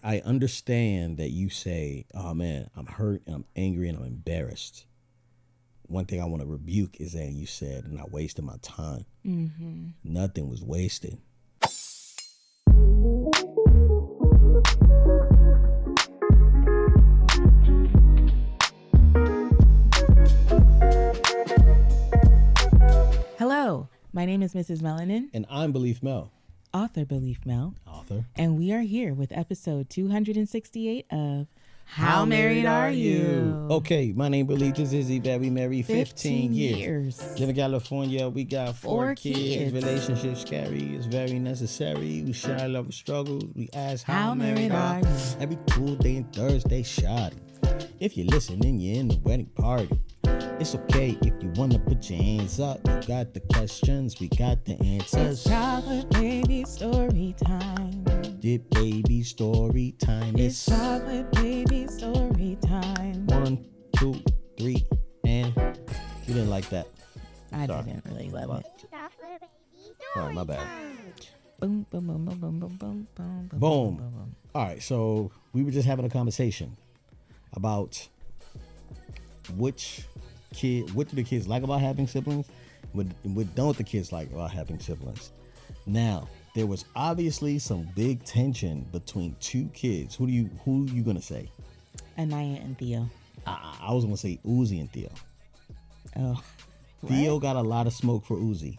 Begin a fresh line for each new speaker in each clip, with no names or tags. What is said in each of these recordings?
I understand that you say, oh man, I'm hurt and I'm angry and I'm embarrassed. One thing I want to rebuke is that you said, and I wasted my time. Mm-hmm. Nothing was wasted.
Hello, my name is Mrs. Melanin.
And I'm Belief Mel.
Author Belief Mel.
Author.
And we are here with episode 268 of How Married Are You?
Okay, my name Belief is Izzy, very married 15 years. Live in California, we got four kids. Relationships scary, it's very necessary. We share love and struggles. We ask how married are you? Every Tuesday and Thursday, shoddy. If you're listening, you're in the wedding party. It's okay if you want to put your hands up. You got the questions, we got the answers.
It's chocolate baby story time.
Did baby story time?
It's chocolate baby story time.
1, 2, 3, and you didn't like that.
I didn't really love it.
Oh, my bad.
Boom, boom, boom, boom, boom, boom, boom, boom,
Boom.
boom, boom.
All right, so we were just having a conversation about what do the kids like about having siblings? What don't the kids like about having siblings? Now, there was obviously some big tension between two kids. Who you gonna say?
Anaya and Theo.
I was gonna say Uzi and Theo.
Oh,
Theo got a lot of smoke for Uzi.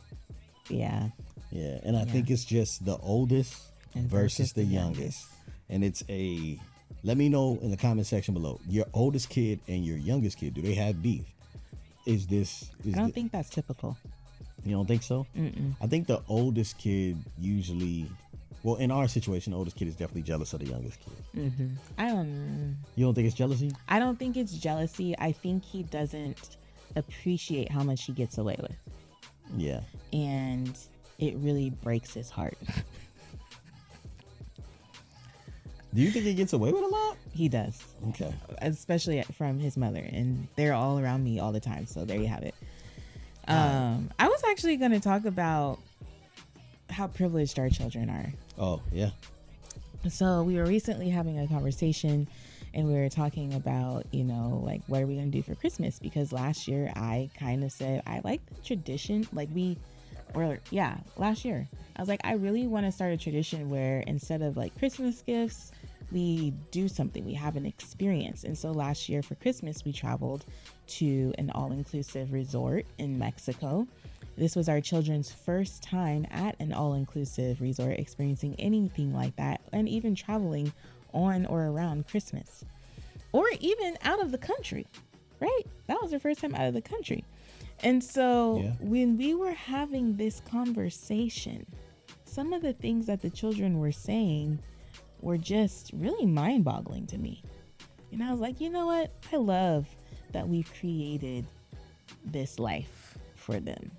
Yeah.
Yeah, and I think it's just the oldest
And
versus the youngest. And it's let me know in the comment section below. Your oldest kid and your youngest kid, do they have beef? I don't think
that's typical.
You don't think so?
Mm-mm.
I think the oldest kid usually, well, in our situation, the oldest kid is definitely jealous of the youngest kid.
Mm-hmm.
You don't think it's jealousy?
I don't think it's jealousy. I think he doesn't appreciate how much he gets away with.
Yeah.
And it really breaks his heart.
Do you think he gets away with a lot?
He does.
Okay.
Especially from his mother. And they're all around me all the time. So there you have it. I was actually going to talk about how privileged our children are.
Oh, yeah.
So we were recently having a conversation and we were talking about, like, what are we going to do for Christmas? Because last year I kind of said, I like the tradition. Last year I was like, I really want to start a tradition where instead of like Christmas gifts, we do something, we have an experience. And so last year for Christmas, we traveled to an all-inclusive resort in Mexico. This was our children's first time at an all-inclusive resort, experiencing anything like that, and even traveling on or around Christmas, or even out of the country, right? That was their first time out of the country. And so when we were having this conversation, some of the things that the children were saying were just really mind-boggling to me. And I was like, you know what? I love that we've created this life for them.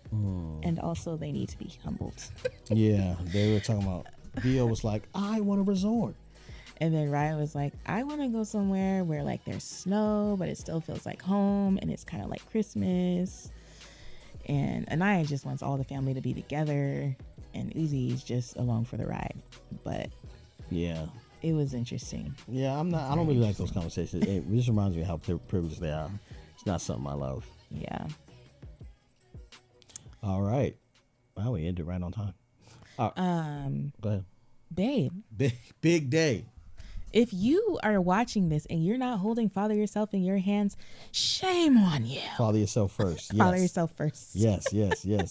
And also they need to be humbled.
Yeah, they were talking about, Theo was like, I want a resort.
And then Ryan was like, I want to go somewhere where like there's snow, but it still feels like home and it's kind of like Christmas. And Anaya just wants all the family to be together, and Uzi's just along for the ride. But
yeah,
it was interesting.
Yeah, I don't really like those conversations. It just reminds me of how privileged they are. It's not something I love.
Yeah.
All right. Wow, we ended right on time. Go ahead.
Babe.
Big day.
If you are watching this and you're not holding Father Yourself in your hands, shame on you.
Father yourself first. Yes.
Father yourself first.
Yes.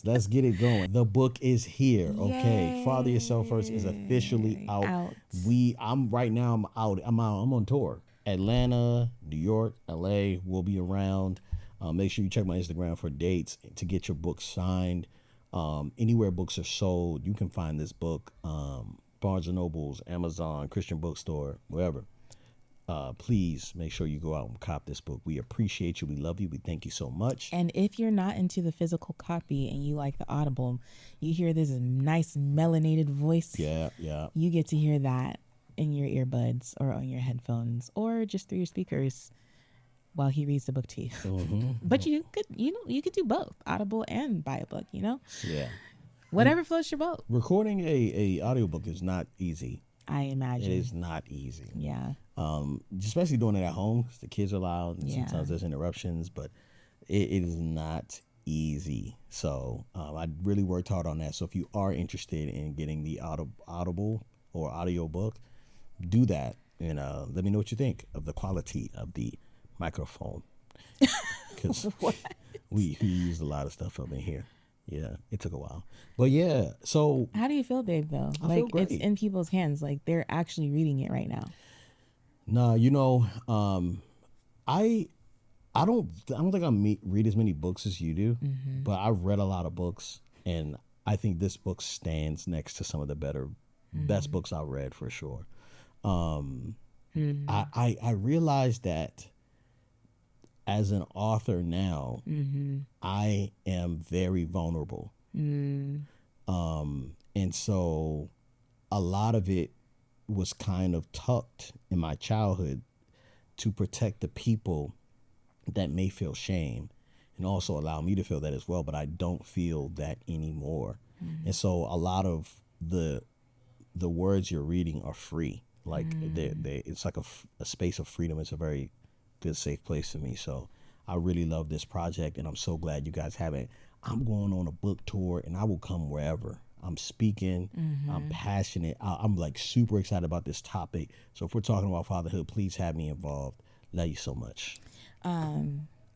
Let's get it going. The book is here. Okay.
Yay.
Father Yourself First is officially out. I'm out. I'm on tour. Atlanta, New York, LA will be around. Make sure you check my Instagram for dates to get your book signed. Anywhere books are sold, you can find this book. Barnes & Nobles, Amazon, Christian bookstore, wherever. Please make sure you go out and cop this book. We appreciate you. We love you. We thank you so much.
And if you're not into the physical copy and you like the Audible, you hear this nice melanated voice.
Yeah.
You get to hear that in your earbuds or on your headphones or just through your speakers while he reads the book to you. Mm-hmm. But you could do both, Audible and buy a book,
Yeah.
Whatever floats your boat.
Recording a audiobook is not easy.
I imagine.
It is not easy.
Yeah.
Especially doing it at home because the kids are loud and sometimes there's interruptions, but it is not easy. So I really worked hard on that. So if you are interested in getting the Audible or audiobook, do that. And let me know what you think of the quality of the microphone. Because we used a lot of stuff up in here. Yeah, it took a while. But yeah, so...
How do you feel, babe, though?
I feel great.
It's in people's hands. Like, they're actually reading it right now.
No, I don't think I read as many books as you do, but I've read a lot of books, and I think this book stands next to some of the best books I've read for sure. I realized that as an author now, I am very vulnerable. And so a lot of it was kind of tucked in my childhood to protect the people that may feel shame and also allow me to feel that as well. But I don't feel that anymore. And so a lot of the words you're reading are free. Like it's like a space of freedom. It's a very good, safe place for me. So I really love this project, and I'm so glad you guys have it. I'm going on a book tour, and I will come wherever. I'm speaking. I'm passionate. I'm like super excited about this topic. So if we're talking about fatherhood, please have me involved. Love you so much.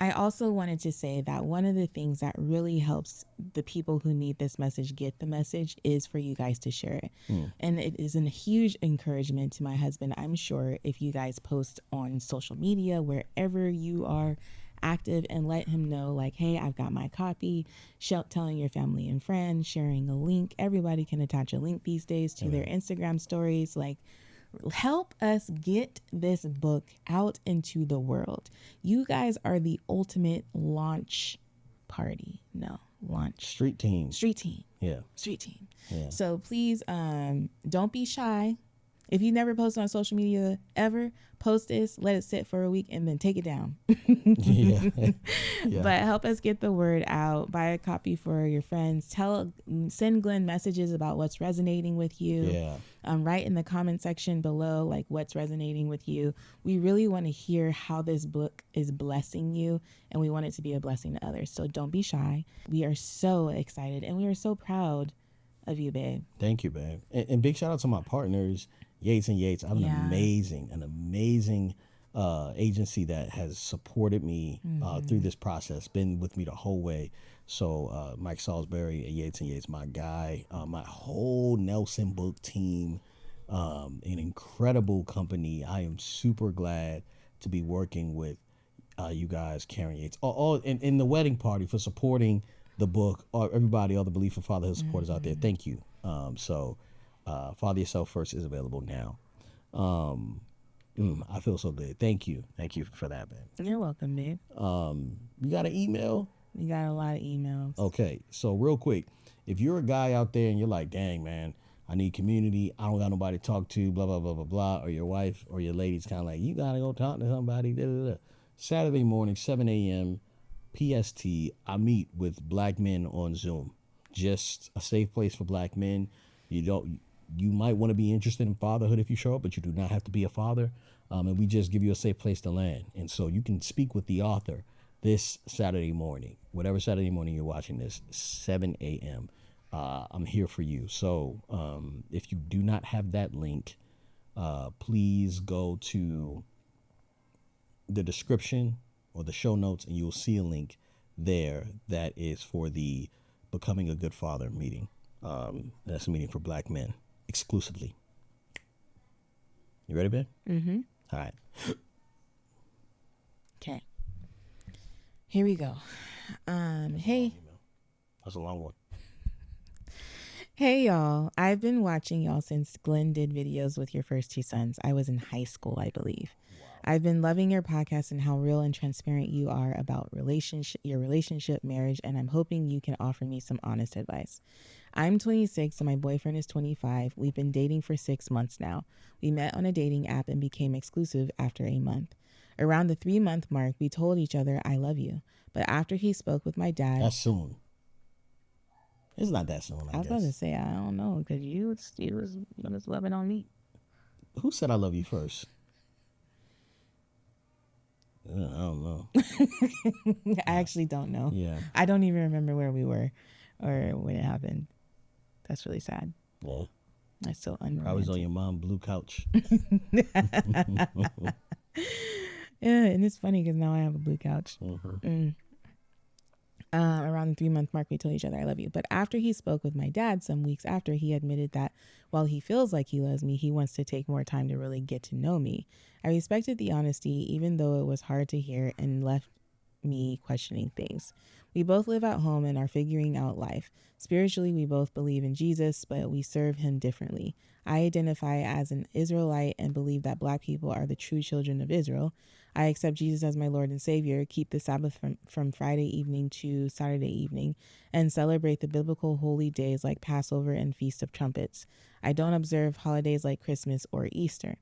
I also wanted to say that one of the things that really helps the people who need this message get the message is for you guys to share it. And it is a huge encouragement to my husband, I'm sure, if you guys post on social media, wherever you are active, and let him know, like, hey, I've got my copy, telling your family and friends, sharing a link. Everybody can attach a link these days to their Instagram stories. Like, help us get this book out into the world. You guys are the ultimate launch party. No, launch.
Street team.
Yeah. Street team. Yeah. So please don't be shy. If you never posted on social media ever, post this, let it sit for a week, and then take it down. Yeah. But help us get the word out. Buy a copy for your friends. Send Glen messages about what's resonating with you.
Yeah.
Write in the comment section below, like, what's resonating with you. We really want to hear how this book is blessing you, and we want it to be a blessing to others. So don't be shy. We are so excited, and we are so proud of you, babe.
Thank you, babe. And big shout out to my partners, Yates and Yates. I have an amazing agency that has supported me through this process, been with me the whole way. So Mike Salisbury at Yates and Yates, my guy, my whole Nelson Book team, an incredible company. I am super glad to be working with you guys, Karen Yates, all in the wedding party for supporting the book. Everybody, all the Belief for Fatherhood supporters out there, thank you. Father Yourself First is available now. I feel so good. Thank you for that, man.
You're welcome, babe.
You got an email?
We got a lot of emails.
Okay, so real quick, if you're a guy out there and you're like, dang, man, I need community, I don't got nobody to talk to, blah, blah, blah, blah, blah, or your wife or your lady's kind of like, you got to go talk to somebody, da, da, da. Saturday morning, 7 a.m. PST, I meet with black men on Zoom. Just a safe place for black men. You might want to be interested in fatherhood if you show up, but you do not have to be a father. And we just give you a safe place to land. And so you can speak with the author this Saturday morning, whatever Saturday morning you're watching this, 7 a.m. I'm here for you. So if you do not have that link, please go to the description or the show notes, and you'll see a link there that is for the Becoming a Good Father meeting. That's a meeting for black men exclusively. You ready, Ben?
Mm-hmm.
All right.
Okay. Here we go. Hey.
That's a long one.
Hey, y'all. I've been watching y'all since Glen did videos with your first two sons. I was in high school, I believe. Wow. I've been loving your podcast and how real and transparent you are about your relationship, marriage, and I'm hoping you can offer me some honest advice. I'm 26 and my boyfriend is 25. We've been dating for 6 months now. We met on a dating app and became exclusive after a month. Around the 3-month mark, we told each other, I love you. But after he spoke with my dad...
That's soon. It's not that soon, I guess.
was about to say, I don't know, because you was loving on me.
Who said I love you first? I don't know.
I actually don't know.
Yeah.
I don't even remember where we were or when it happened. That's really sad.
Well,
I still unromantic.
I was on your mom's blue couch.
Yeah, and it's funny because now I have a blue couch.
Mm-hmm.
Around the 3-month mark, we told each other I love you. But after he spoke with my dad some weeks after, he admitted that while he feels like he loves me, he wants to take more time to really get to know me. I respected the honesty, even though it was hard to hear and left me questioning things. We both live at home and are figuring out life. Spiritually, we both believe in Jesus, but we serve him differently. I identify as an Israelite and believe that Black people are the true children of Israel. I accept Jesus as my Lord and Savior, keep the Sabbath from Friday evening to Saturday evening, and celebrate the biblical holy days like Passover and Feast of Trumpets. I don't observe holidays like Christmas or Easter.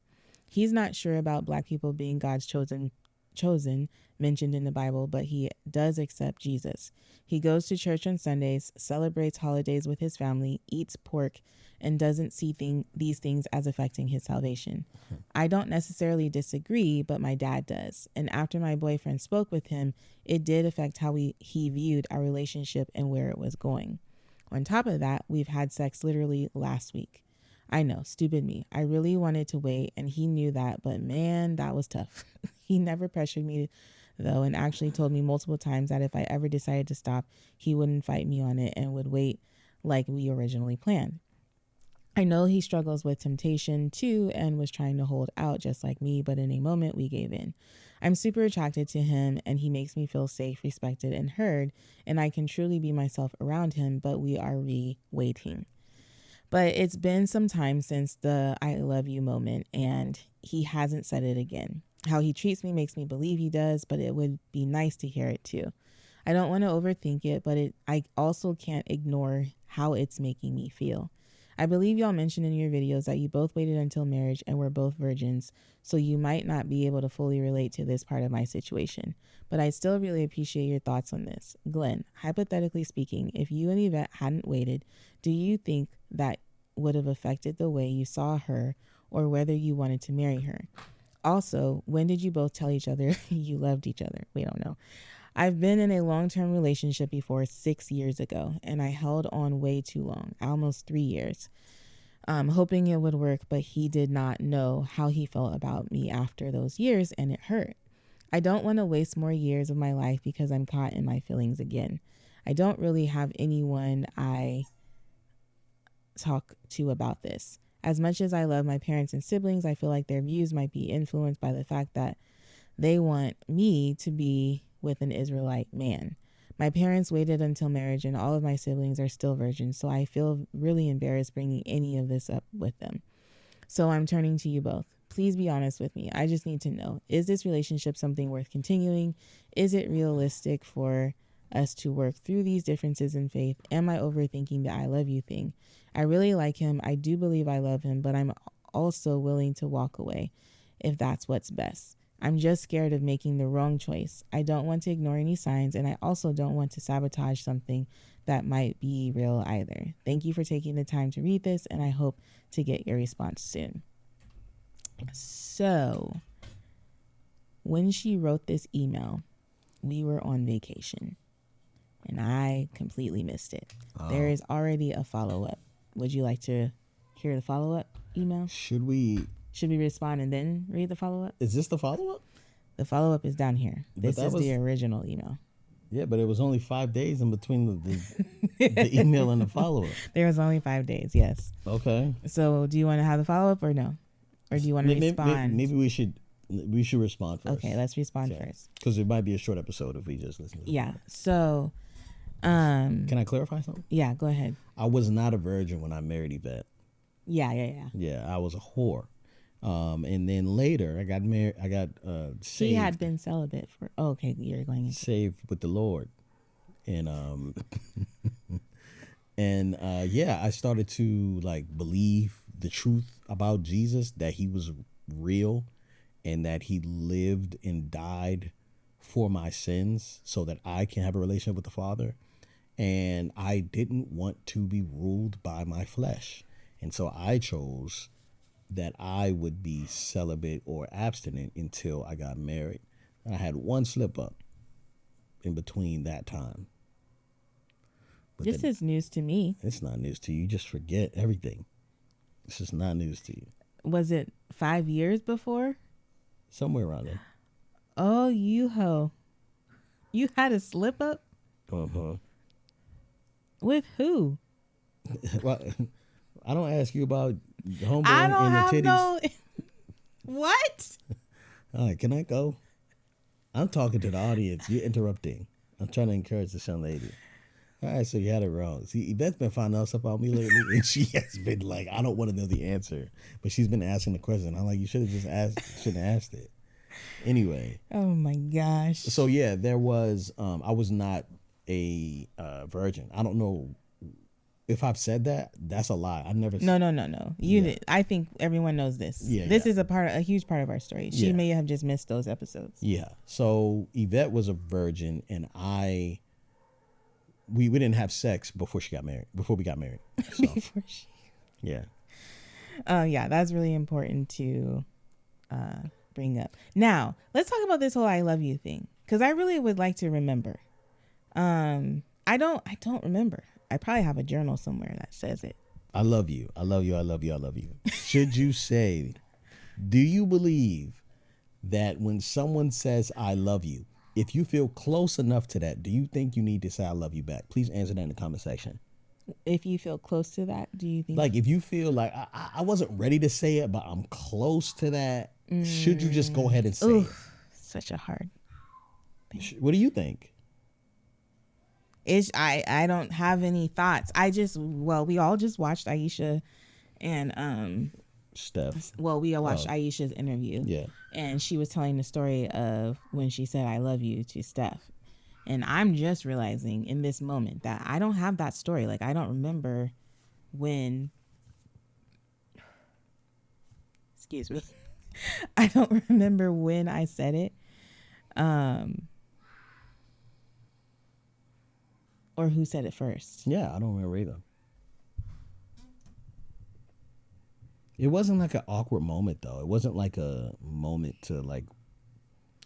He's not sure about Black people being God's chosen mentioned in the Bible, but he does accept Jesus. He goes to church on Sundays, celebrates holidays with his family, eats pork, and doesn't see these things as affecting his salvation. I don't necessarily disagree, but my dad does. And after my boyfriend spoke with him, it did affect how he viewed our relationship and where it was going. On top of that, we've had sex literally last week. I know, stupid me. I really wanted to wait, and he knew that, but man, that was tough. He never pressured me, though, and actually told me multiple times that if I ever decided to stop, he wouldn't fight me on it and would wait like we originally planned. I know he struggles with temptation too and was trying to hold out just like me, but in a moment we gave in. I'm super attracted to him and he makes me feel safe, respected, and heard, and I can truly be myself around him, but we are waiting. But it's been some time since the I love you moment and he hasn't said it again. How he treats me makes me believe he does, but it would be nice to hear it too. I don't want to overthink it, but I also can't ignore how it's making me feel. I believe y'all mentioned in your videos that you both waited until marriage and were both virgins, so you might not be able to fully relate to this part of my situation. But I still really appreciate your thoughts on this. Glenn, hypothetically speaking, if you and Yvette hadn't waited, do you think that would have affected the way you saw her or whether you wanted to marry her? Also, when did you both tell each other you loved each other? We don't know. I've been in a long-term relationship before 6 years ago, and I held on way too long, almost 3 years, hoping it would work, but he did not know how he felt about me after those years, and it hurt. I don't want to waste more years of my life because I'm caught in my feelings again. I don't really have anyone I talk to about this. As much as I love my parents and siblings, I feel like their views might be influenced by the fact that they want me to be with an Israelite man. My parents waited until marriage and all of my siblings are still virgins, so I feel really embarrassed bringing any of this up with them. So I'm turning to you both. Please be honest with me. I just need to know, is this relationship something worth continuing? Is it realistic for us to work through these differences in faith? Am I overthinking the I love you thing? I really like him. I do believe I love him, but I'm also willing to walk away if that's what's best. I'm just scared of making the wrong choice. I don't want to ignore any signs, and I also don't want to sabotage something that might be real either. Thank you for taking the time to read this, and I hope to get your response soon. So, when she wrote this email, we were on vacation, and I completely missed it. Oh. There is already a follow-up. Would you like to hear the follow-up email?
Should we
respond and then read the follow-up?
Is this the follow-up?
The follow-up is down here. This is the original email.
Yeah, but it was only 5 days in between the email and the follow-up.
There was only 5 days, yes.
Okay.
So do you want to have the follow-up or no? Or do you want to respond?
Maybe we should respond first.
Okay, let's respond first.
Because it might be a short episode if we just listen to it.
Yeah, so...
Can I clarify something?
Yeah, go ahead.
I was not a virgin when I married Yvette.
Yeah.
Yeah, I was a whore. And then later I got married. I got saved.
He had been celibate for. Oh, okay, you're going into
saved with the Lord, and yeah, I started to believe the truth about Jesus, that he was real, and that he lived and died for my sins, so that I can have a relationship with the Father. And I didn't want to be ruled by my flesh, and so I chose that I would be celibate or abstinent until I got married. And I had one slip up in between that time. But
this is news to me.
It's not news to you. You just forget everything. This is not news to you.
Was it 5 years before?
Somewhere around there.
Oh, you ho. You had a slip up?
Uh-huh.
With who?
Well, I don't ask you about homeboy
I don't
and
have
your titties.
no... What?
All right, can I go? I'm talking to the audience. You're interrupting. I'm trying to encourage this young lady. All right, so you had it wrong. See, Yvette's been finding out stuff about me lately, and she has been like, I don't want to know the answer. But she's been asking the question. I'm like, you should have just asked, shouldn't have asked it. Anyway.
Oh, my gosh.
So, yeah, there was, I was not a virgin. I don't know if I've said that. That's a lie. I never.
No. You did. I think everyone knows this. This is a huge part of our story. She may have just missed those episodes.
Yeah. So Yvette was a virgin, and we didn't have sex before we got married. So, yeah.
Yeah, that's really important to bring up. Now, let's talk about this whole I love you thing, because I really would like to remember. I don't remember. I probably have a journal somewhere that says it.
I love you. I love you. I love you. I love you. Should you say, do you believe that when someone says I love you, if you feel close enough to that, do you think you need to say I love you back? Please answer that in the comment section.
If you feel close to that, do you think?
Like if you feel like I wasn't ready to say it, but I'm close to that, should you just go ahead and say it?
Such a hard thing.
What do you think?
I don't have any thoughts. We all just watched Aisha and
Steph.
Well, we all watched Aisha's interview.
Yeah.
And she was telling the story of when she said I love you to Steph. And I'm just realizing in this moment that I don't have that story. Like I don't remember when excuse me. I don't remember when I said it. Or who said it first.
Yeah, I don't remember either. It wasn't like an awkward moment, though. It wasn't like a moment to like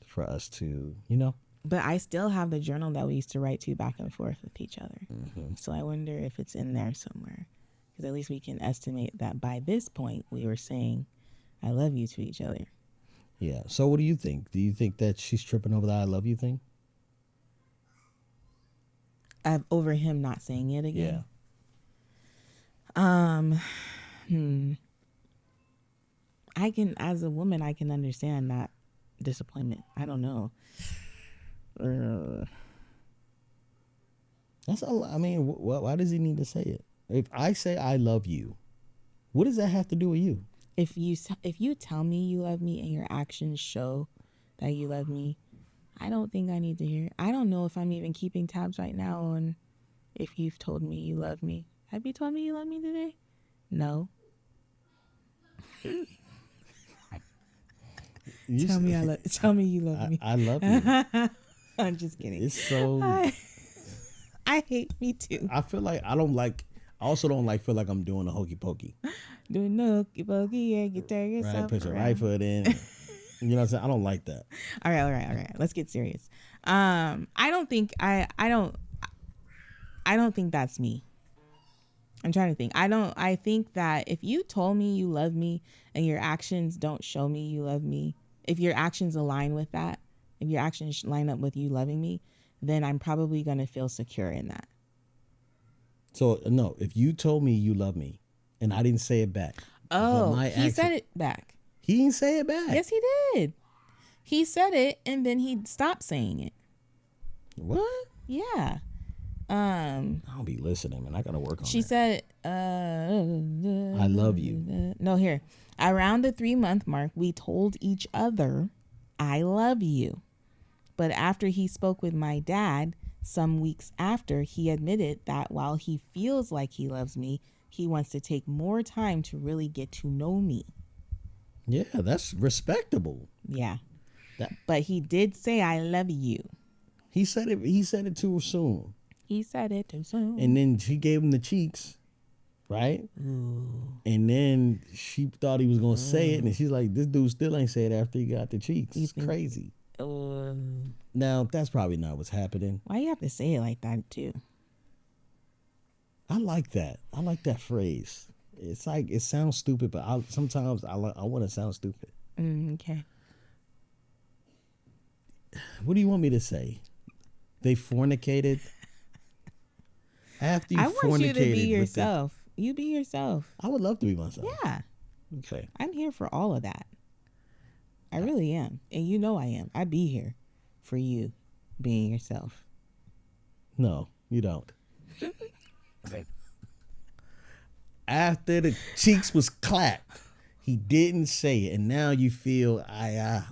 for us to,
But I still have the journal that we used to write to back and forth with each other. Mm-hmm. So I wonder if it's in there somewhere. Because at least we can estimate that by this point, we were saying, I love you to each other.
Yeah. So what do you think? Do you think that she's tripping over the I love you thing?
Over him not saying it again?
Yeah.
I can, as a woman, I can understand that disappointment. I don't know.
That's I mean, why does he need to say it? If I say I love you, what does that have to do with you?
If you tell me you love me and your actions show that you love me, I don't think I need to hear it. I don't know if I'm even keeping tabs right now on if you've told me you love me. Have you told me you love me today? No. Tell me you love me.
I love you.
I'm just kidding.
It's so.
I hate me too.
I feel like I also don't feel like I'm doing a hokey pokey.
Doing the hokey pokey, yeah, you turn yourself
right, put your
around.
right foot in. You know what I'm saying? I don't like that.
All right. Let's get serious. I don't think that's me. I'm trying to think. I think that if you told me you love me and your actions don't show me you love me, if your actions align with that, if your actions line up with you loving me, then I'm probably going to feel secure in that.
So, no, if you told me you love me and I didn't say it back.
Oh, he said it back.
He didn't say it back.
Yes, he did. He said it and then he stopped saying it.
What?
Yeah.
I'll be listening, man. I gotta work on
She
that.
said,
I love you.
No, here. Around the 3-month mark, we told each other, I love you. But after he spoke with my dad, some weeks after, he admitted that while he feels like he loves me, he wants to take more time to really get to know me.
Yeah, that's respectable.
Yeah. But he did say, I love you.
He said it too soon.
He said it too soon.
And then she gave him the cheeks. right?
Ooh.
And then she thought he was gonna say it, and she's like, "This dude still ain't said after he got the cheeks." It's crazy. Now that's probably not what's happening.
Why you have to say it like that too?
I like that. I like that phrase. It's like it sounds stupid, but sometimes I want to sound stupid.
Okay.
What do you want me to say? They fornicated. After you
I want
fornicated,
you to be yourself. You be yourself.
I would love to be myself.
Yeah.
Okay.
I'm here for all of that. I really am. And you know I am. I be here for you being yourself.
No, you don't. After the cheeks was clapped, he didn't say it, and now you feel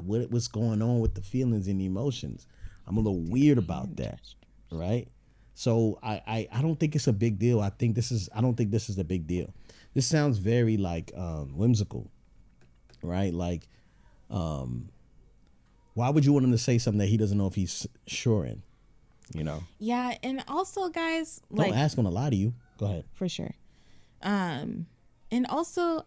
what's going on with the feelings and the emotions. I'm a little weird about that, right? So I don't think it's a big deal. I don't think this is a big deal. This sounds very like whimsical, right? Like, why would you want him to say something that he doesn't know if he's sure in? You know?
Yeah, and also, guys,
don't ask him to lie to you. Go ahead.
For sure. And also,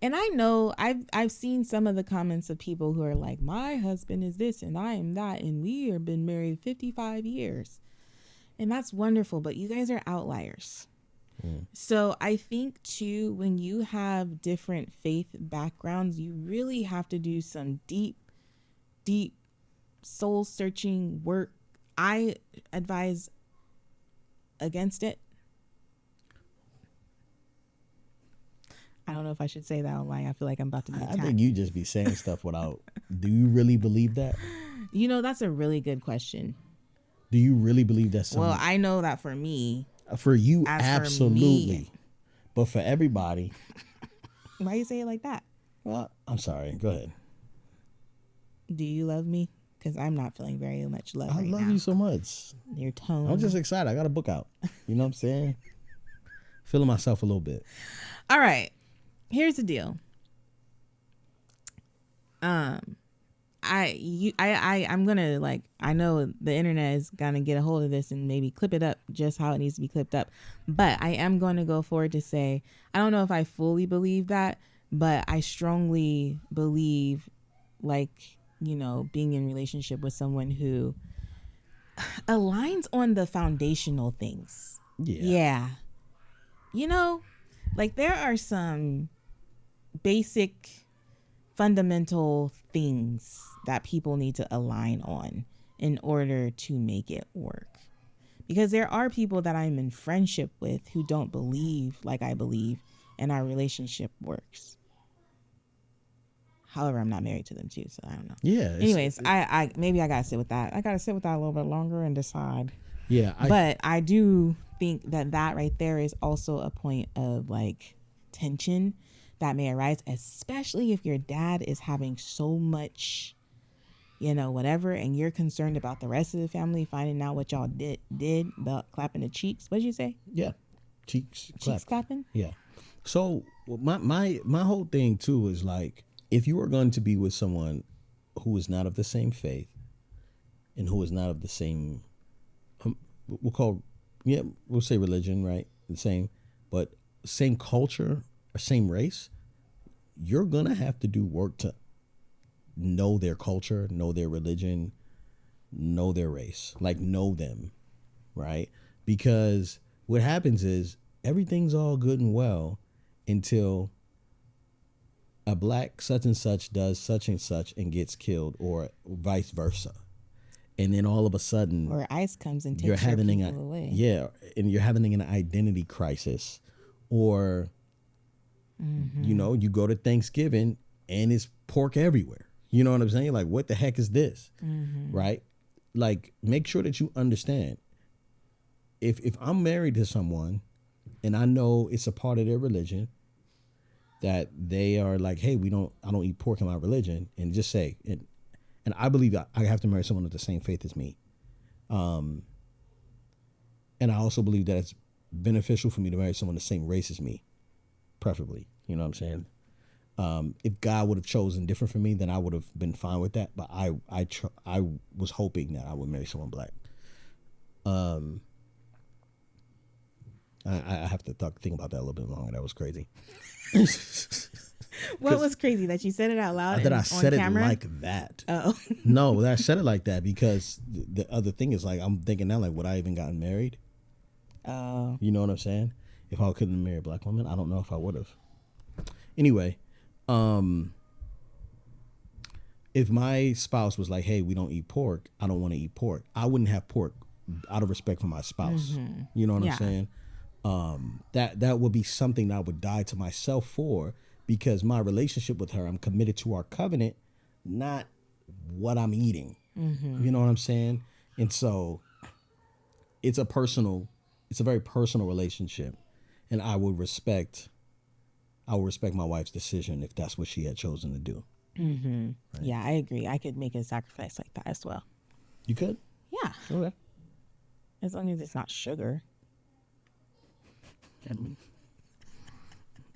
and I know I've seen some of the comments of people who are like, my husband is this and I am that, and we have been married 55 years. And that's wonderful, but you guys are outliers. So I think too, when you have different faith backgrounds, you really have to do some deep soul searching work. I advise against it. I don't know if I should say that online. I feel like I'm about to be attacked.
I think you just be saying stuff without. Do you really believe that?
You know, that's a really good question.
Do you really believe that?
Well, I know that for me.
For you, absolutely. But for everybody.
Why you say it like that?
Well, I'm sorry. Go ahead.
Do you love me? Because I'm not feeling very much love right now.
I love you so much.
Your tone.
I'm just excited. I got a book out. You know what I'm saying? Feeling myself a little bit.
All right. Here's the deal. I'm gonna I know the internet is gonna get a hold of this and maybe clip it up just how it needs to be clipped up, but I am going to go forward to say I don't know if I fully believe that, but I strongly believe being in relationship with someone who aligns on the foundational things. Yeah. There are some basic fundamental things that people need to align on in order to make it work. Because there are people that I'm in friendship with who don't believe like I believe, and our relationship works. However, I'm not married to them too, so I don't know. Yeah. Anyways, I maybe I gotta sit with that. I gotta sit with that a little bit longer and decide.
Yeah.
But I do think that right there is also a point of tension that may arise, especially if your dad is having so much, whatever, and you're concerned about the rest of the family finding out what y'all did about clapping the cheeks. What'd you say?
Yeah. Cheeks
clapping?
Yeah. So my whole thing too is if you are going to be with someone who is not of the same faith and who is not of the same, we'll say religion, right? The same, but same culture or same race, you're going to have to do work to know their culture, know their religion, know their race, know them, right? Because what happens is everything's all good and well until a black such and such does such and such and gets killed, or vice versa. And then all of a sudden,
or ICE comes and takes your people away.
Yeah, and you're having an identity crisis, or you go to Thanksgiving and it's pork everywhere. You know what I'm saying? What the heck is this? Right? Make sure that you understand. If I'm married to someone and I know it's a part of their religion that they are hey, I don't eat pork in my religion, and just say it. And I believe I have to marry someone with the same faith as me. And I also believe that it's beneficial for me to marry someone the same race as me, preferably. You know what I'm saying? If God would have chosen different for me, then I would have been fine with that. But I was hoping that I would marry someone black. I have to think about that a little bit longer. That was crazy.
What was crazy? That you said it out loud?
That I said it
camera?
like that.
Oh.
No, that I said it like that because the other thing is, like, I'm thinking now, like, would I even gotten married?
Oh.
You know what I'm saying? If I couldn't marry a black woman, I don't know if I would have. Anyway, if my spouse was like, hey, we don't eat pork, I don't want to eat pork, I wouldn't have pork out of respect for my spouse. Mm-hmm. You know what I'm saying? That would be something that I would die to myself for, because my relationship with her, I'm committed to our covenant, not what I'm eating. Mm-hmm. You know what I'm saying? And so it's a very personal relationship, and I would respect my wife's decision if that's what she had chosen to do.
Mm-hmm. Right? Yeah, I agree. I could make a sacrifice like that as well.
You could?
Yeah.
Okay.
As long as it's not sugar.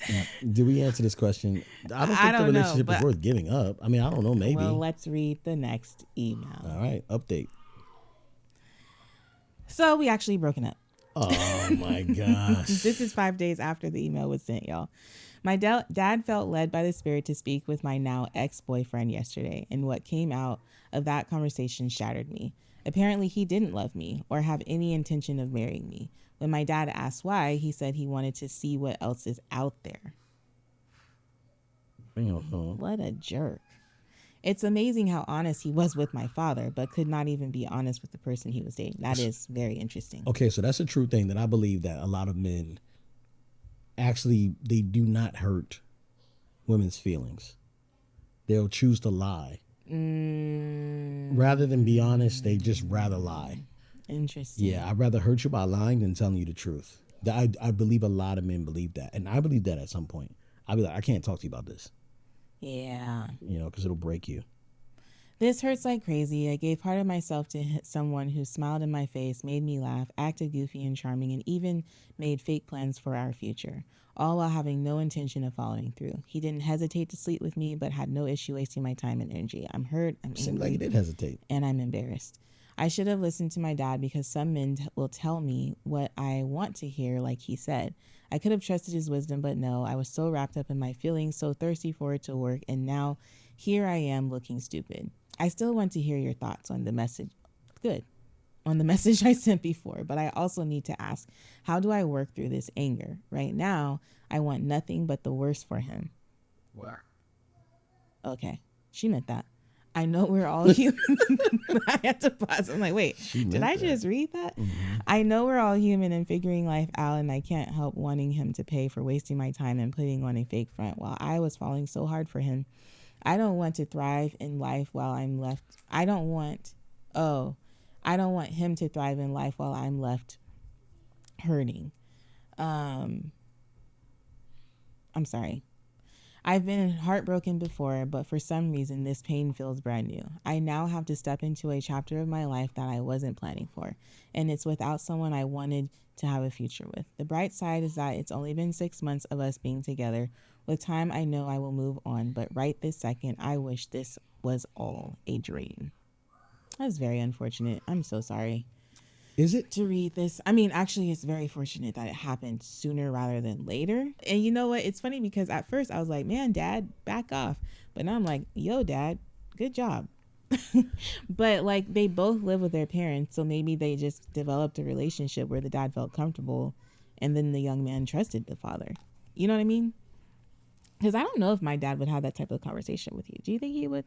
Yeah. Did we answer this question? I don't think the relationship is worth giving up. I mean, I don't know, maybe.
Well, let's read the next email.
All right, update.
So we actually broken up.
Oh my gosh.
This is 5 days after the email was sent, y'all. My dad felt led by the Spirit to speak with my now ex-boyfriend yesterday, and what came out of that conversation shattered me. Apparently, he didn't love me or have any intention of marrying me. When my dad asked why, he said he wanted to see what else is out there. What a jerk. It's amazing how honest he was with my father, but could not even be honest with the person he was dating. That is very interesting.
Okay, so that's a true thing that I believe that a lot of men actually, they do not hurt women's feelings. They'll choose to lie. Rather than be honest, they just rather lie.
Interesting.
Yeah, I'd rather hurt you by lying than telling you the truth. I believe a lot of men believe that. And I believe that at some point. I'd be like, I can't talk to you about this.
Yeah.
You know, because it'll break you.
This hurts like crazy. I gave part of myself to someone who smiled in my face, made me laugh, acted goofy and charming, and even made fake plans for our future, all while having no intention of following through. He didn't hesitate to sleep with me, but had no issue wasting my time and energy. I'm hurt. I'm angry.
Seemed like he did hesitate.
And I'm embarrassed. I should have listened to my dad, because some men will tell me what I want to hear, like he said. I could have trusted his wisdom, but no, I was so wrapped up in my feelings, so thirsty for it to work, and now here I am looking stupid. I still want to hear your thoughts on the message. Good. On the message I sent before, but I also need to ask, how do I work through this anger? Right now, I want nothing but the worst for him.
Wow.
Okay. She meant that. I know we're all human. I had to pause. I'm like, wait, did I just read that? Mm-hmm. I know we're all human and figuring life out, and I can't help wanting him to pay for wasting my time and putting on a fake front while I was falling so hard for him. I don't want to thrive in life while I'm left. I don't want him to thrive in life while I'm left hurting. I'm sorry. I've been heartbroken before, but for some reason, this pain feels brand new. I now have to step into a chapter of my life that I wasn't planning for, and it's without someone I wanted to have a future with. The bright side is that it's only been 6 months of us being together. With time, I know I will move on, but right this second, I wish this was all a dream. That's very unfortunate. I'm so sorry.
Is it?
To read this. I mean, actually, it's very fortunate that it happened sooner rather than later. And you know what? It's funny because at first I was like, man, Dad, back off. But now I'm like, yo, Dad, good job. But like, they both live with their parents. So maybe they just developed a relationship where the dad felt comfortable and then the young man trusted the father. You know what I mean? Because I don't know if my dad would have that type of conversation with you. Do you think he would?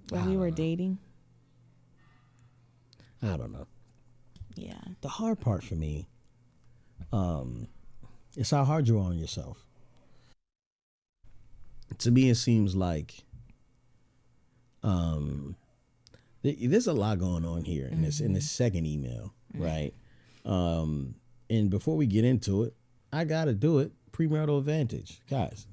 When we were dating?
I don't know.
Yeah.
The hard part for me, is how hard you are on yourself. To me, it seems like there's a lot going on here in this second email, right? And before we get into it, I gotta do it. Premarital advantage, guys.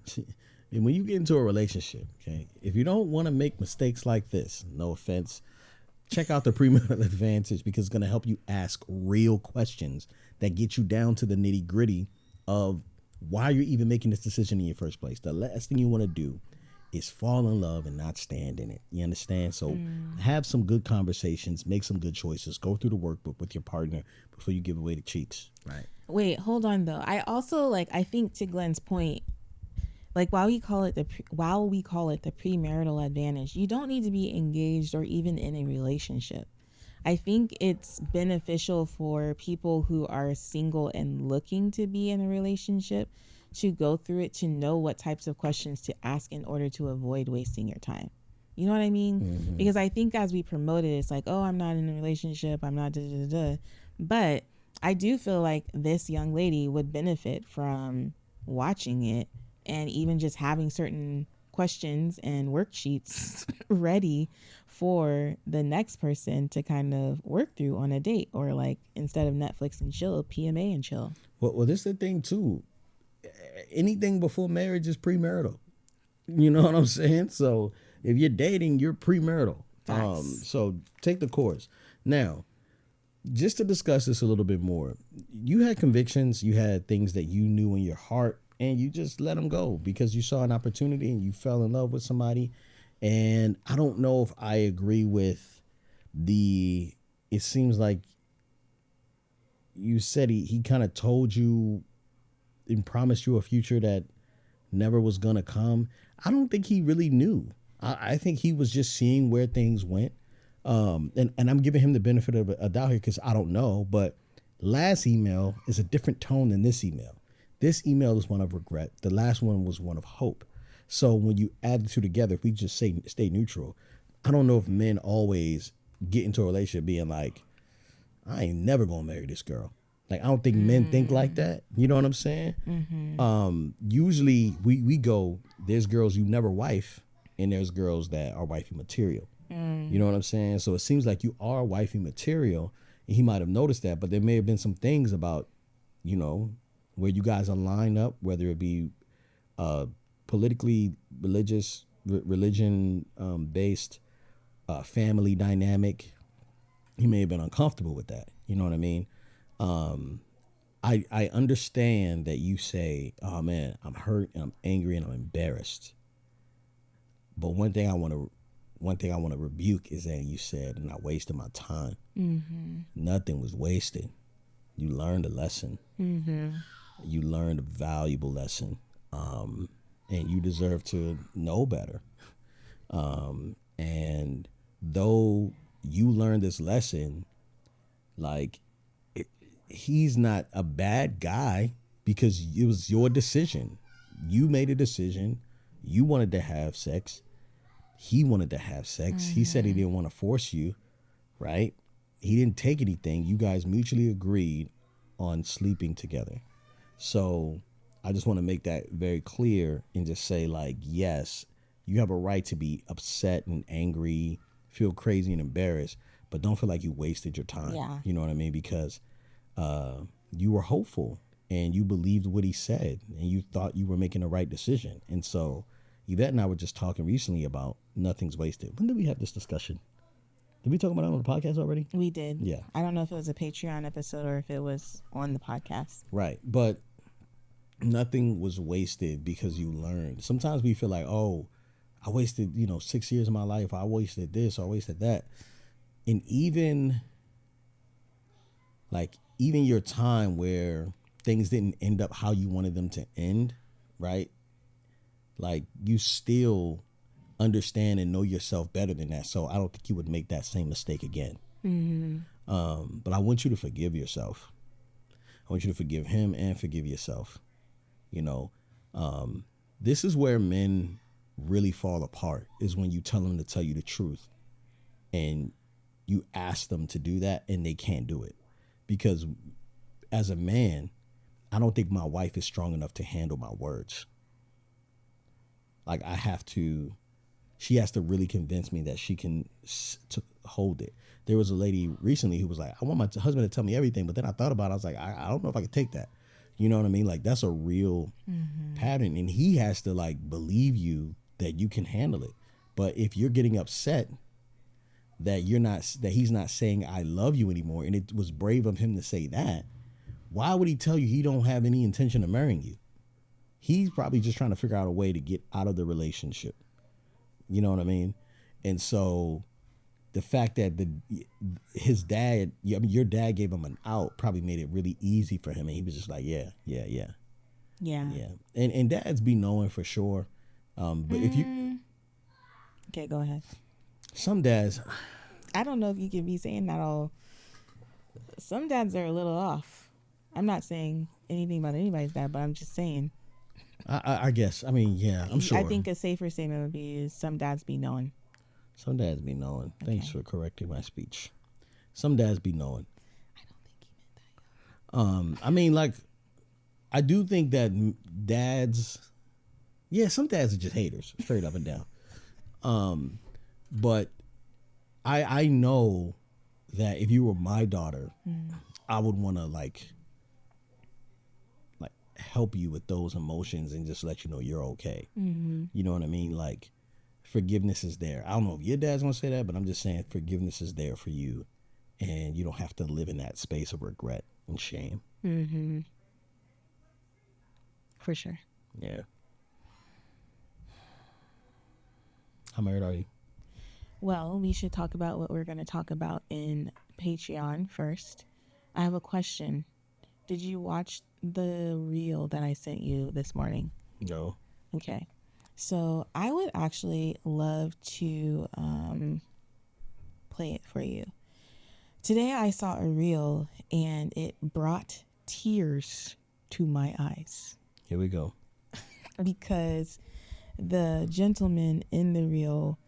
And when you get into a relationship, okay, if you don't want to make mistakes like this, no offense, check out the Premarital advantage, because it's going to help you ask real questions that get you down to the nitty gritty of why you're even making this decision in your first place. The last thing you want to do is fall in love and not stand in it. You understand? So have some good conversations, make some good choices, go through the workbook with your partner before you give away the cheeks. Right.
Wait, hold on though. I also I think to Glen's point, while we call it the premarital advantage, you don't need to be engaged or even in a relationship. I think it's beneficial for people who are single and looking to be in a relationship to go through it, to know what types of questions to ask in order to avoid wasting your time. You know what I mean? Mm-hmm. Because I think as we promote it, it's like, oh, I'm not in a relationship, I'm not da-da-da-da. But I do feel like this young lady would benefit from watching it and even just having certain questions and worksheets ready for the next person to kind of work through on a date, or instead of Netflix and chill, PMA and chill.
Well, this is the thing too. Anything before marriage is premarital. You know what I'm saying? So if you're dating, you're premarital. So take the course. Now, just to discuss this a little bit more, you had convictions, you had things that you knew in your heart, and you just let them go because you saw an opportunity and you fell in love with somebody. And I don't know if I agree with it seems like you said he kind of told you and promised you a future that never was going to come. I don't think he really knew. I think he was just seeing where things went. And I'm giving him the benefit of a doubt here because I don't know. But last email is a different tone than this email. This email is one of regret. The last one was one of hope. So when you add the two together, if we just stay neutral, I don't know if men always get into a relationship being like, I ain't never gonna marry this girl. I don't think men think like that. You know what I'm saying? Mm-hmm. Usually we go, there's girls you never wife, and there's girls that are wifey material. You know what I'm saying? So it seems like you are wifey material, and he might have noticed that, but there may have been some things about, where you guys are lined up, whether it be politically, religion based, family dynamic. He may have been uncomfortable with that. You know what I mean? I understand that you say, oh man, I'm hurt and I'm angry and I'm embarrassed. But one thing I want to rebuke is that you said, I'm not wasting my time. Mm-hmm. Nothing was wasted. You learned a lesson. Mm-hmm. You learned a valuable lesson. And you deserve to know better. And though you learned this lesson, he's not a bad guy because it was your decision. You made a decision. You wanted to have sex. He wanted to have sex. Mm-hmm. He said he didn't want to force you, right? He didn't take anything. You guys mutually agreed on sleeping together. So I just want to make that very clear and just say, yes, you have a right to be upset and angry, feel crazy and embarrassed, but don't feel like you wasted your time. Yeah. You know what I mean? Because you were hopeful and you believed what he said and you thought you were making the right decision. And so Yvette and I were just talking recently about nothing's wasted. When did we have this discussion? Did we talk about it on the podcast already?
We did.
Yeah.
I don't know if it was a Patreon episode or if it was on the podcast.
Right. But nothing was wasted because you learned. Sometimes we feel like, oh, I wasted, 6 years of my life. I wasted this, or I wasted that. And even your time where things didn't end up how you wanted them to end, right? You still understand and know yourself better than that. So I don't think you would make that same mistake again. Mm-hmm. But I want you to forgive yourself. I want you to forgive him and forgive yourself. This is where men really fall apart, is when you tell them to tell you the truth and you ask them to do that and they can't do it. Because as a man, I don't think my wife is strong enough to handle my words. She has to really convince me that she can hold it. There was a lady recently who was like, I want my husband to tell me everything. But then I thought about it. I was like, I don't know if I could take that. You know what I mean? That's a real pattern. And he has to believe you that you can handle it. But if you're getting upset that he's not saying I love you anymore, and it was brave of him to say that, why would he tell you he don't have any intention of marrying you? He's probably just trying to figure out a way to get out of the relationship. You know what I mean? And so the fact that his dad, I mean, your dad gave him an out probably made it really easy for him. And he was just like, yeah. And dads be knowing for sure. But if you...
Okay, go ahead.
Some dads...
I don't know if you can be saying that all. Some dads are a little off. I'm not saying anything about anybody's dad, but I'm just saying.
I guess. I mean, yeah, I'm sure.
I think a safer statement would be some dads be knowing.
Some dads be knowing. Okay. Thanks for correcting my speech. Some dads be knowing.
I don't think you meant that.
I mean, like, I do think that dads... Yeah, some dads are just haters, straight up and down. But I know that if you were my daughter, I would want to like help you with those emotions and just let you know you're okay. You know what I mean? Like, forgiveness is there. I don't know if your dad's gonna say that, but I'm just saying forgiveness is there for you, and you don't have to live in that space of regret and shame.
For sure.
Yeah. How married are you?
Well, we should talk about what we're going to talk about in Patreon first. I have a question. Did you watch the reel that I sent you this morning?
No.
Okay. So I would actually love to play it for you. Today I saw a reel and it brought tears to my eyes.
Here we go.
Because the gentleman in the reel,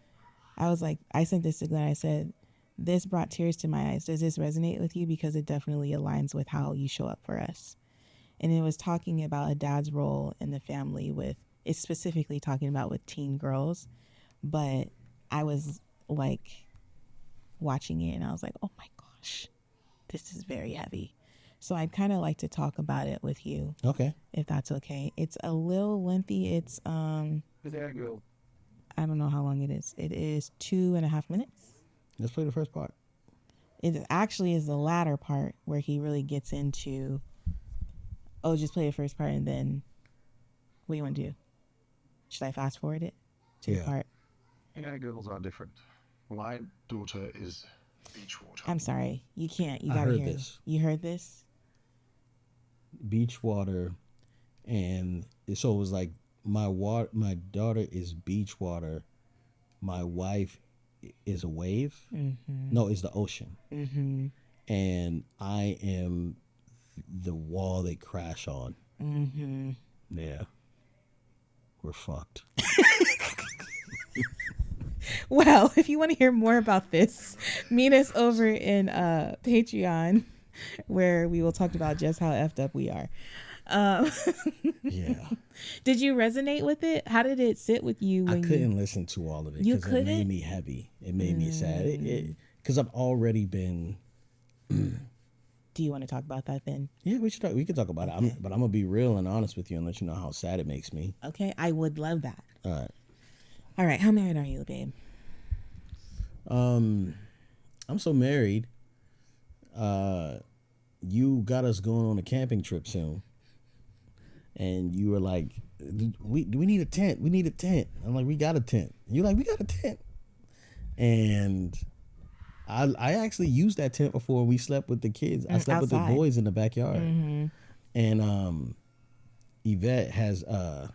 I sent this to Glen. I said, this brought tears to my eyes. Does this resonate with you? Because it definitely aligns with how you show up for us. And it was talking about a dad's role in the family it's specifically talking about with teen girls. But I was like watching it and I was like, oh my gosh, this is very heavy. So I'd kind of like to talk about it with you.
Okay.
If that's okay. It's a little lengthy. It's, I don't know how long it is. It is 2.5 minutes.
Let's play the first part.
It actually is the latter part where he really gets into, just play the first part and then what do you want to do? Should I fast forward it to the part?
Yeah, girls are different. My daughter is beach water.
I'm sorry. You can't. You
I
gotta
heard
hear
this.
You heard this?
Beach water, and so it was like my daughter is beach water, my wife is a wave. No, it's the ocean. And I am the wall they crash on. Yeah, we're fucked.
Well, if you want to hear more about this, meet us over in Patreon, where we will talk about just how effed up we are.
Yeah.
Did you resonate with it? How did it sit with you?
I couldn't listen to all of it because it made me heavy. It made me sad. Because I've already been.
Do you want to talk about that then?
Yeah, we should talk. We could talk about it. But I'm gonna be real and honest with you and let you know how sad it makes me.
Okay, I would love that.
All
right. How married are you, babe?
I'm so married. You got us going on a camping trip soon, and you were like, do we need a tent? We need a tent. I'm like, we got a tent. You're like, we got a tent. And I actually used that tent before. We slept with the kids. I slept
outside
with the boys in the backyard. And Yvette has are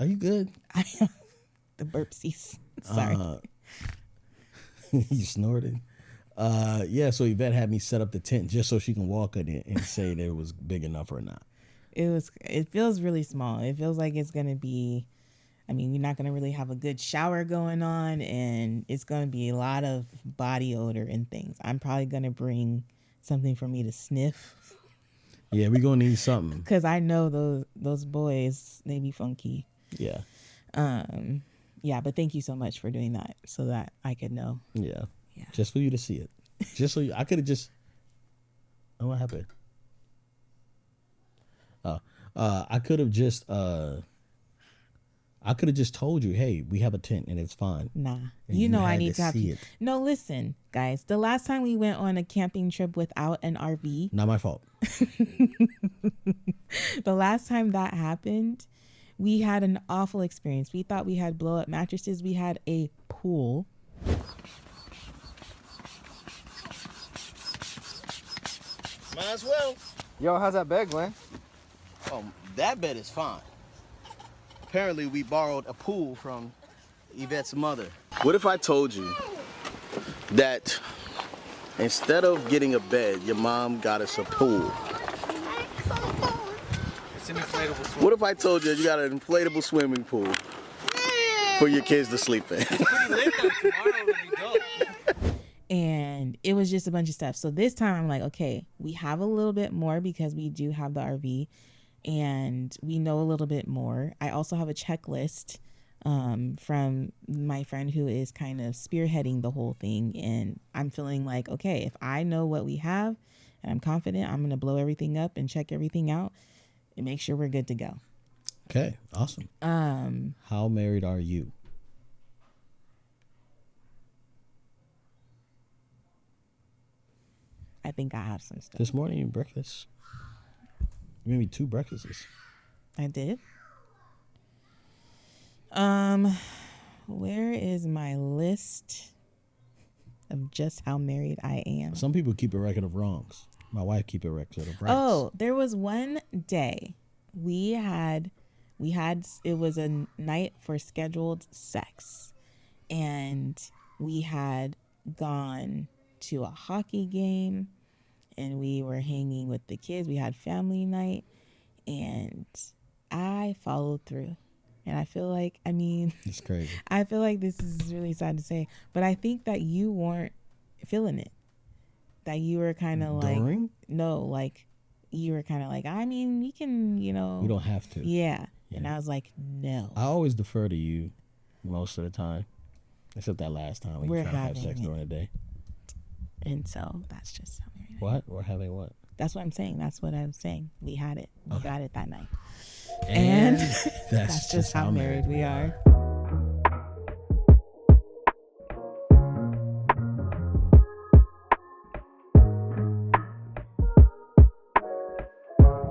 you good?
I am. The burpsies. Sorry.
You snorted. Yeah, so Yvette had me set up the tent just so she can walk in it and say that it was big enough or not.
It feels really small. It feels like it's gonna be, you're not gonna really have a good shower going on, and it's gonna be a lot of body odor and things. I'm probably gonna bring something for me to sniff.
Yeah, we're gonna need something.
Cause I know those boys, they be funky.
Yeah.
Yeah, but thank you so much for doing that so that I could know.
Yeah. Just for you to see it. Just so I could have just. Oh, what happened? I could have just told you, hey, we have a tent and it's fine.
Nah.
And
you know I
had
need to have
see it.
No, listen, guys. The last time we went on a camping trip without an RV.
Not my fault.
The last time that happened, We had an awful experience. We thought we had blow up mattresses. We had a pool.
Might as well.
Yo, how's that bed, Glen?
Oh, that bed is fine. Apparently, we borrowed a pool from Yvette's mother. What if I told you that instead of getting a bed, your mom got us a pool?
It's an inflatable swim.
What if I told you you got an inflatable swimming pool for your kids to sleep in?
Pretty lit though. Tomorrow will be dope.
And it was just a bunch of stuff. So this time I'm like, okay, we have a little bit more because we do have the RV and we know a little bit more. I also have a checklist from my friend who is kind of spearheading the whole thing. And I'm feeling like, okay, if I know what we have and I'm confident, I'm going to blow everything up and check everything out and make sure we're good to go.
Okay, awesome. How married are you?
I think I have some stuff.
This morning, breakfast. Maybe 2 breakfasts.
I did. Where is my list of just how married I am?
Some people keep a record of wrongs. My wife keep a record of rights.
Oh, there was one day it was a night for scheduled sex, and we had gone to a hockey game and we were hanging with the kids. We had family night and I followed through. And I feel like,
It's crazy.
I feel like this is really sad to say, but I think that you weren't feeling it. That you were kind of like, no, like you were kind of like, we can,
We don't have to.
Yeah. And I was like, no.
I always defer to you most of the time, except that last time we were trying to have sex during the day.
And so that's just how married I am.
What? We're having what?
That's what I'm saying. That's what I'm saying. We had it. We got it that night.
And
that's just how married we are.